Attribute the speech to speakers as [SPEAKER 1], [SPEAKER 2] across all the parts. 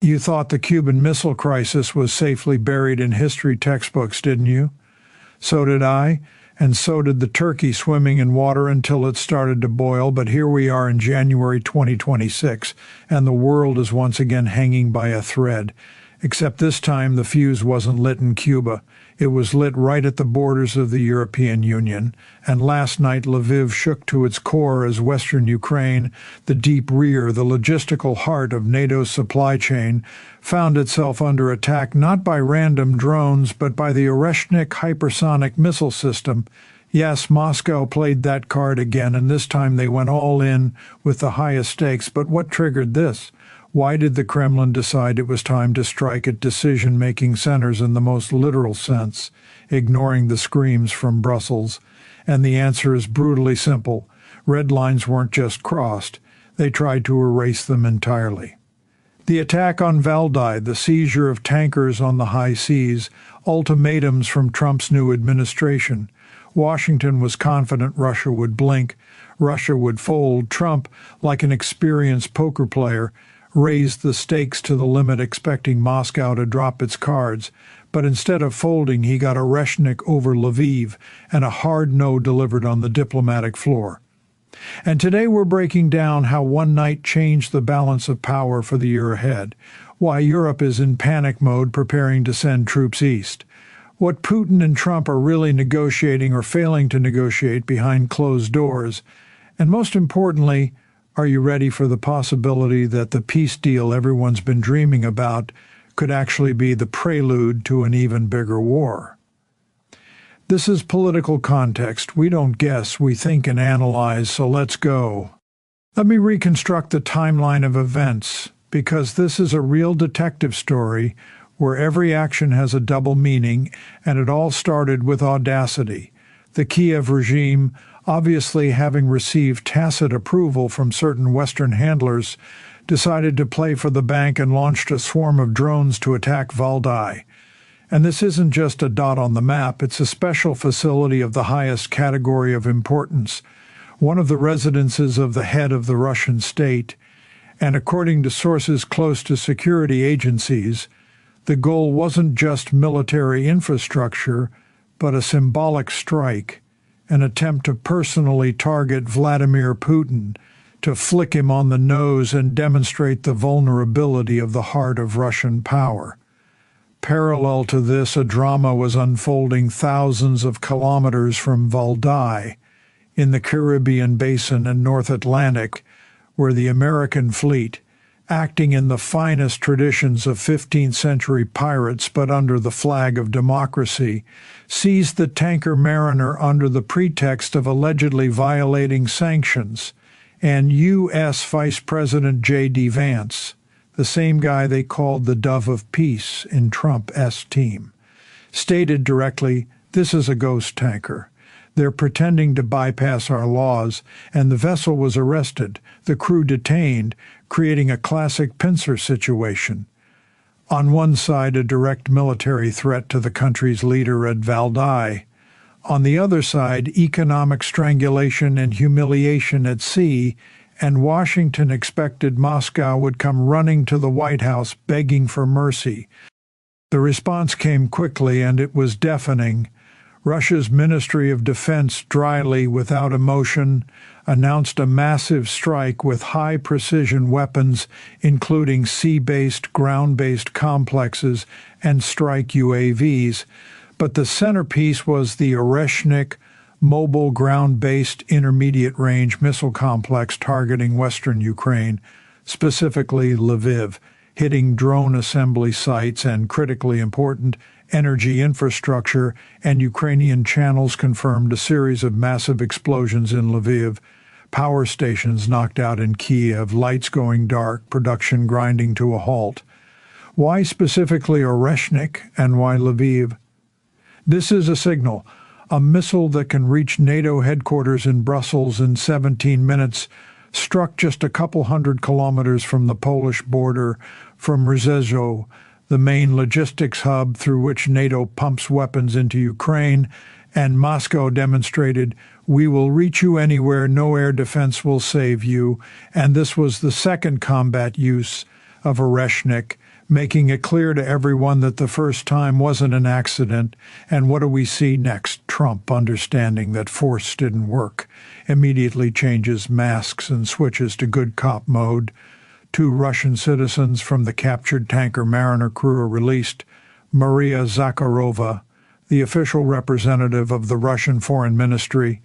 [SPEAKER 1] You thought the Cuban Missile Crisis was safely buried in history textbooks, didn't you? So did I, and so did the turkey swimming in water until it started to boil, but here we are in January 2026, and the world is once again hanging by a thread. Except this time the fuse wasn't lit in Cuba. It was lit right at the borders of the European Union, and last night Lviv shook to its core as western Ukraine, the deep rear, the logistical heart of NATO's supply chain, found itself under attack not by random drones but by the Oreshnik hypersonic missile system. Yes, Moscow played that card again, and this time they went all in with the highest stakes. But what triggered this? Why did the Kremlin decide it was time to strike at decision-making centers in the most literal sense, ignoring the screams from Brussels? And the answer is brutally simple. Red lines weren't just crossed. They tried to erase them entirely. The attack on Valdai, the seizure of tankers on the high seas, ultimatums from Trump's new administration. Washington was confident Russia would blink. Russia would fold. Trump, like an experienced poker player, raised the stakes to the limit, expecting Moscow to drop its cards. But instead of folding, he got Oreshnik over Lviv and a hard no delivered on the diplomatic floor. And today we're breaking down how one night changed the balance of power for the year ahead, why Europe is in panic mode preparing to send troops east, what Putin and Trump are really negotiating or failing to negotiate behind closed doors, and most importantly, are you ready for the possibility that the peace deal everyone's been dreaming about could actually be the prelude to an even bigger war? This is political context. We don't guess, we think and analyze, so let's go. Let me reconstruct the timeline of events, because this is a real detective story where every action has a double meaning, and it all started with audacity. The Kiev regime, obviously having received tacit approval from certain Western handlers, decided to play for the bank and launched a swarm of drones to attack Valdai. And this isn't just a dot on the map, it's a special facility of the highest category of importance, one of the residences of the head of the Russian state. And according to sources close to security agencies, the goal wasn't just military infrastructure, but a symbolic strike, an attempt to personally target Vladimir Putin, to flick him on the nose and demonstrate the vulnerability of the heart of Russian power. Parallel to this, a drama was unfolding thousands of kilometers from Valdai, in the Caribbean Basin and North Atlantic, where the American fleet, acting in the finest traditions of 15th century pirates but under the flag of democracy, seized the tanker Mariner under the pretext of allegedly violating sanctions, and U.S. Vice President J.D. Vance, the same guy they called the Dove of Peace in Trump's team, stated directly, "This is a ghost tanker. They're pretending to bypass our laws," and the vessel was arrested, the crew detained, creating a classic pincer situation. On one side, a direct military threat to the country's leader at Valdai. On the other side, economic strangulation and humiliation at sea, and Washington expected Moscow would come running to the White House begging for mercy. The response came quickly, and it was deafening. Russia's Ministry of Defense dryly, without emotion, announced a massive strike with high-precision weapons, including sea-based, ground-based complexes and strike UAVs. But the centerpiece was the Oreshnik mobile ground-based intermediate-range missile complex targeting western Ukraine, specifically Lviv, hitting drone assembly sites and, critically important, energy infrastructure, and Ukrainian channels confirmed a series of massive explosions in Lviv, power stations knocked out in Kiev, lights going dark, production grinding to a halt. Why specifically Oreshnik and why Lviv? This is a signal. A missile that can reach NATO headquarters in Brussels in 17 minutes struck just a couple hundred kilometers from the Polish border, from Rzeszów, the main logistics hub through which NATO pumps weapons into Ukraine, and Moscow demonstrated, "We will reach you anywhere, no air defense will save you," and this was the second combat use of Oreshnik, making it clear to everyone that the first time wasn't an accident. And what do we see next? Trump, understanding that force didn't work, immediately changes masks and switches to good cop mode. 2 Russian citizens from the captured tanker Mariner crew are released. Maria Zakharova, the official representative of the Russian Foreign Ministry,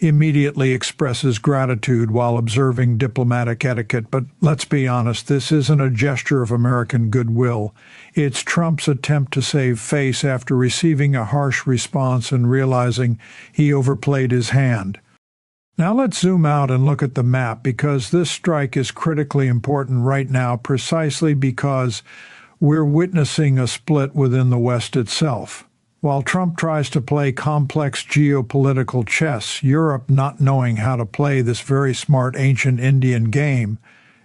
[SPEAKER 1] immediately expresses gratitude while observing diplomatic etiquette. But let's be honest, this isn't a gesture of American goodwill. It's Trump's attempt to save face after receiving a harsh response and realizing he overplayed his hand. Now let's zoom out and look at the map, because this strike is critically important right now precisely because we're witnessing a split within the West itself. While Trump tries to play complex geopolitical chess, Europe, not knowing how to play this very smart ancient Indian game,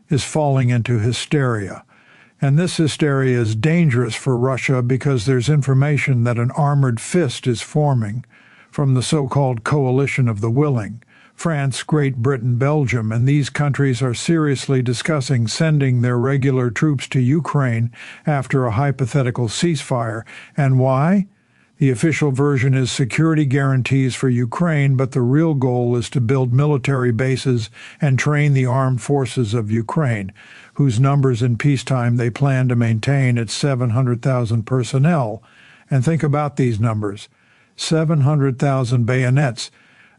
[SPEAKER 1] is falling into hysteria. And this hysteria is dangerous for Russia because there's information that an armored fist is forming from the so-called coalition of the willing. France, Great Britain, Belgium, and these countries are seriously discussing sending their regular troops to Ukraine after a hypothetical ceasefire. And why? The official version is security guarantees for Ukraine, but the real goal is to build military bases and train the armed forces of Ukraine, whose numbers in peacetime they plan to maintain at 700,000 personnel. And think about these numbers: 700,000 bayonets.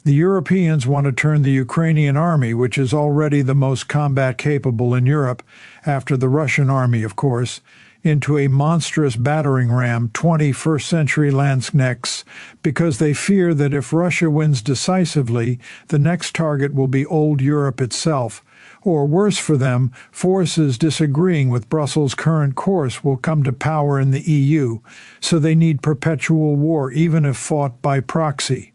[SPEAKER 1] The Europeans want to turn the Ukrainian army, which is already the most combat capable in Europe, after the Russian army, of course, into a monstrous battering ram, 21st century Landsknechts, because they fear that if Russia wins decisively, the next target will be old Europe itself. Or worse for them, forces disagreeing with Brussels' current course will come to power in the EU, so they need perpetual war, even if fought by proxy.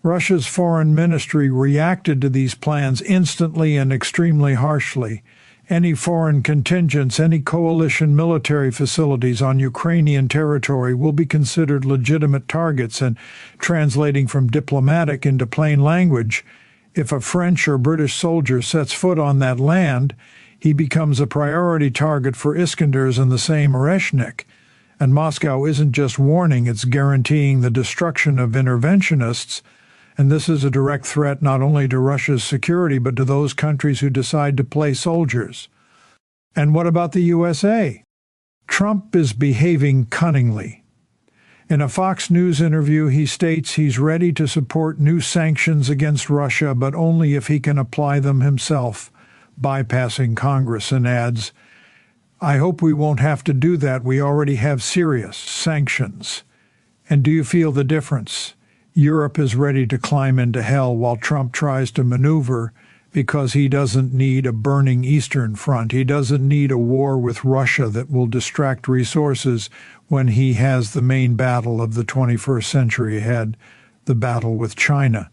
[SPEAKER 1] Russia's foreign ministry reacted to these plans instantly and extremely harshly. Any foreign contingents, any coalition military facilities on Ukrainian territory will be considered legitimate targets, and translating from diplomatic into plain language, if a French or British soldier sets foot on that land, he becomes a priority target for Iskanders and the same Oreshnik. And Moscow isn't just warning, it's guaranteeing the destruction of interventionists. And this is a direct threat not only to Russia's security, but to those countries who decide to play soldiers. And what about the USA? Trump is behaving cunningly. In a Fox News interview, he states he's ready to support new sanctions against Russia, but only if he can apply them himself, bypassing Congress, and adds, "I hope we won't have to do that. We already have serious sanctions." And do you feel the difference? Europe is ready to climb into hell while Trump tries to maneuver because he doesn't need a burning Eastern Front. He doesn't need a war with Russia that will distract resources when he has the main battle of the 21st century ahead, the battle with China.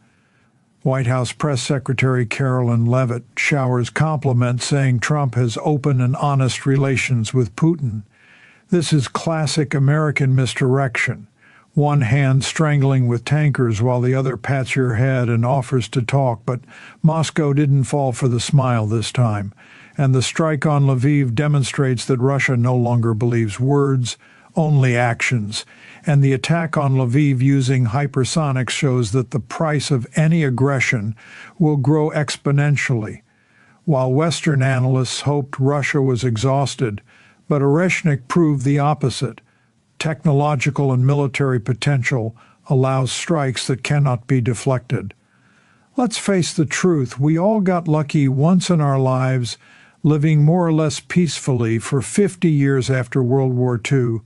[SPEAKER 1] White House Press Secretary Carolyn Leavitt showers compliments, saying Trump has open and honest relations with Putin. This is classic American misdirection. One hand strangling with tankers while the other pats your head and offers to talk, but Moscow didn't fall for the smile this time, and the strike on Lviv demonstrates that Russia no longer believes words, only actions, and the attack on Lviv using hypersonics shows that the price of any aggression will grow exponentially. While Western analysts hoped Russia was exhausted, but Oreshnik proved the opposite. Technological and military potential allows strikes that cannot be deflected. Let's face the truth, we all got lucky once in our lives, living more or less peacefully for 50 years after World War II,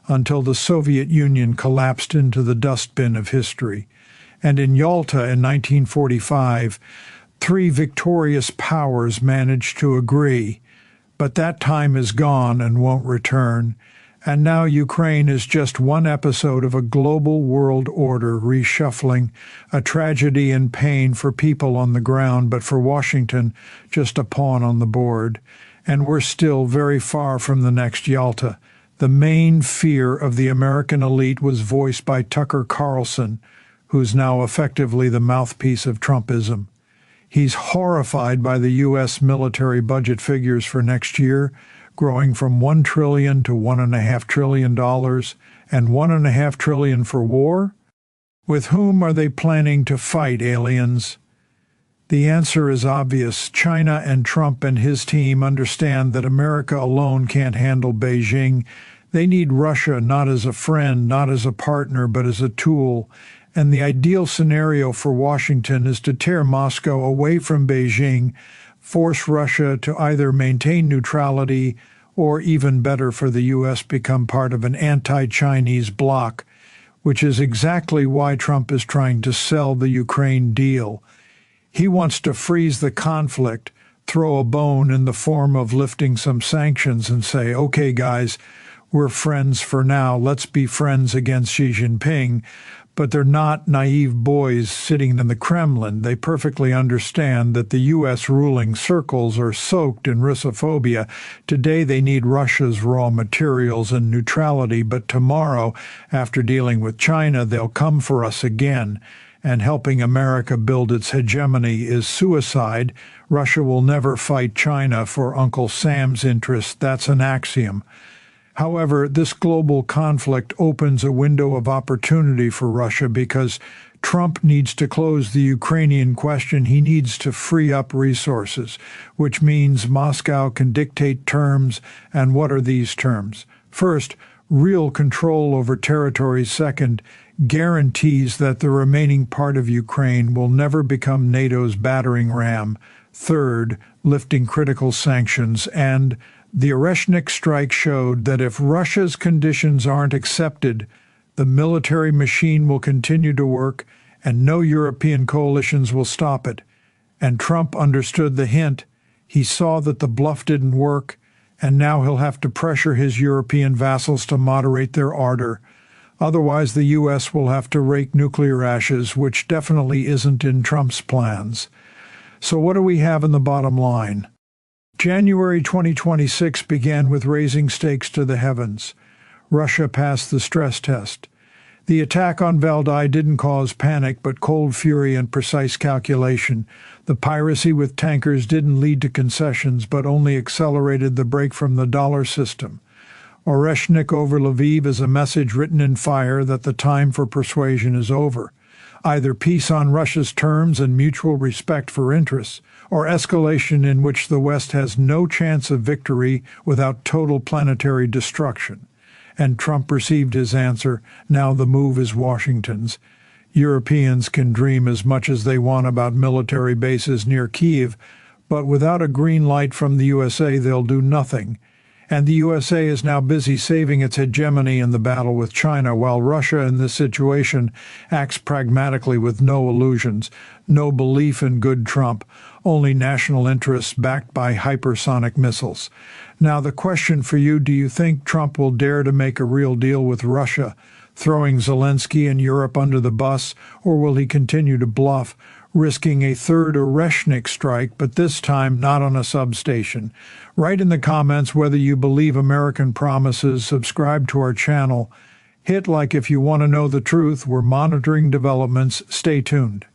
[SPEAKER 1] until the Soviet Union collapsed into the dustbin of history. And in Yalta in 1945, 3 victorious powers managed to agree, but that time is gone and won't return. And now Ukraine is just one episode of a global world order reshuffling, a tragedy and pain for people on the ground, but for Washington, just a pawn on the board. And we're still very far from the next Yalta. The main fear of the American elite was voiced by Tucker Carlson, who's now effectively the mouthpiece of Trumpism. He's horrified by the U.S. military budget figures for next year, growing from $1 trillion to $1.5 trillion, and $1.5 trillion for war? With whom are they planning to fight, aliens? The answer is obvious. China and Trump and his team understand that America alone can't handle Beijing. They need Russia not as a friend, not as a partner, but as a tool. And the ideal scenario for Washington is to tear Moscow away from Beijing, force Russia to either maintain neutrality or, even better, for the U.S. become part of an anti-Chinese bloc, which is exactly why Trump is trying to sell the Ukraine deal. He wants to freeze the conflict, throw a bone in the form of lifting some sanctions and say, okay, guys, we're friends for now. Let's be friends against Xi Jinping. But they're not naive boys sitting in the Kremlin. They perfectly understand that the U.S. ruling circles are soaked in Russophobia. Today they need Russia's raw materials and neutrality, but tomorrow, after dealing with China, they'll come for us again. And helping America build its hegemony is suicide. Russia will never fight China for Uncle Sam's interest. That's an axiom. However, this global conflict opens a window of opportunity for Russia because Trump needs to close the Ukrainian question. He needs to free up resources, which means Moscow can dictate terms. And what are these terms? First, real control over territory. Second, guarantees that the remaining part of Ukraine will never become NATO's battering ram. Third, lifting critical sanctions. And the Oreshnik strike showed that if Russia's conditions aren't accepted, the military machine will continue to work and no European coalitions will stop it. And Trump understood the hint. He saw that the bluff didn't work, and now he'll have to pressure his European vassals to moderate their ardor. Otherwise, the U.S. will have to rake nuclear ashes, which definitely isn't in Trump's plans. So what do we have in the bottom line? January 2026 began with raising stakes to the heavens. Russia passed the stress test. The attack on Valdai didn't cause panic, but cold fury and precise calculation. The piracy with tankers didn't lead to concessions, but only accelerated the break from the dollar system. Oreshnik over Lviv is a message written in fire that the time for persuasion is over. Either peace on Russia's terms and mutual respect for interests, or escalation in which the West has no chance of victory without total planetary destruction. And Trump received his answer. Now the move is Washington's. Europeans can dream as much as they want about military bases near Kyiv, but without a green light from the USA, they'll do nothing. And the USA is now busy saving its hegemony in the battle with China, while Russia in this situation acts pragmatically with no illusions, no belief in good Trump, only national interests backed by hypersonic missiles. Now the question for you, do you think Trump will dare to make a real deal with Russia, throwing Zelensky and Europe under the bus, or will he continue to bluff, risking a third Oreshnik strike, but this time not on a substation? Write in the comments whether you believe American promises. Subscribe to our channel. Hit like if you want to know the truth. We're monitoring developments. Stay tuned.